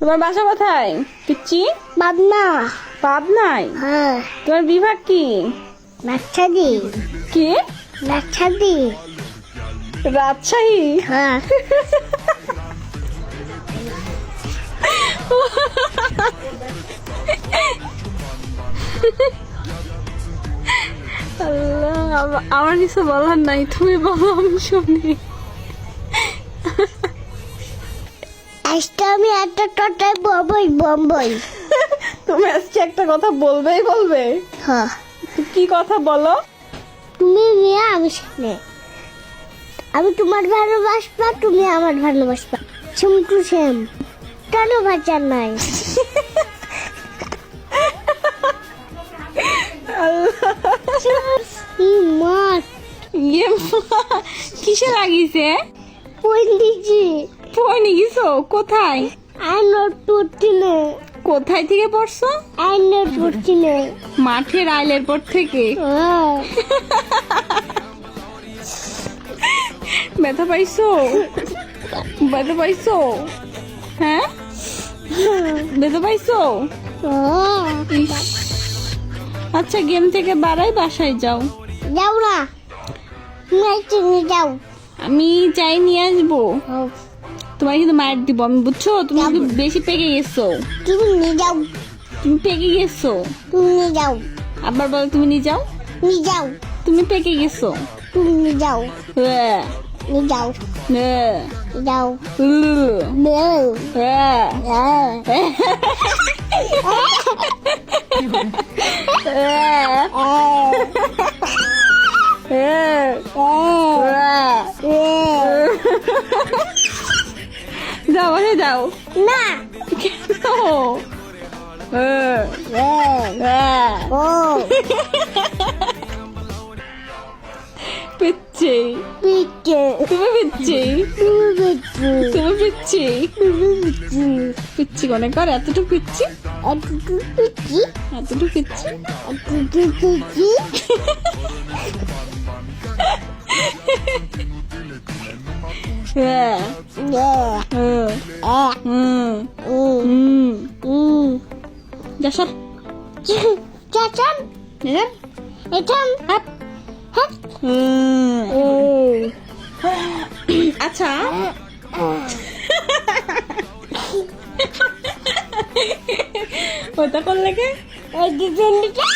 তোমার বাসা কোথায় পিচ্চি? পাবনা। পাবনায়? হ্যাঁ। তোমার বিভাগ কি? রাজশাহী। কি? রাজশাহী। রাজশাহী? হ্যাঁ। আল্লাহ, আমার কিছু বলার নাই, তুমি বলো আমি শুনি। আজকে আমি একটা টোটাই বম্বই। তুমি আজকে একটা কথা বলবেই বলবে? হ্যাঁ। কি কথা বলো? তুমি নিয়ে আমি শুনে, আমি তোমার ভালোবাসবা, তুমি আমার ভালোবাসবা, সেম টু সেম, কেন বাঁচার নাই? মাছ ইয়ে মা, কিসে লাগিয়েছে? পন্ডিজি পড়ে গেছো? কোথায়? আই নোট পড়ছি না। কোথায় থেকে পড়ছো? আই নোট পড়ছি না। মাঠের আইলের পর থেকে। হ্যাঁ। ব্যথা পাইছো? ব্যথা পাইছো? হ্যাঁ, ব্যথা পাইছো? হ্যাঁ। ইস, আচ্ছা গেম থেকে বাড়াই, বাসায় যাও। যাও না, তুমি একটু নিয়ে যাও। আমি চাই নিয়ে আসবো, তোমার কিন্তু মায়ের দিব আমি, বুঝছো? তুমি কিন্তু বেশি পেকে গেছো, তুমি নিয়ে যাও, তুমি পেকে গেছো। তুমি নিয়ে যাও, আবার বলো তুমি নিয়ে যাও। নিয়ে যাও, তুমি পেকে গেছো। তুমি নিয়ে যাও, হ্যাঁ, নিয়ে যাও, হ্যাঁ, নিয়ে যাও। হ্যাঁ, হ্যাঁ। যাও বাসায় যাও। না। কেন? ও পিচ্ছি, পিচ্ছে, তুমি পিচ্ছি, তুমি পিচ্ছে, তুমি পিচ্ছি, তুমি পিচ্ছে, পিচ্ছি কোনে কর? এতটুকু পিচ্ছি, এতটুকু পিচ্ছি, এতটুকু পিচ্ছি। এতটুকু পিচ্ছি। হ্যাঁ, যা সব চাচান, এটান, আচ্ছা ওটা করলে কে? এই দুজনটা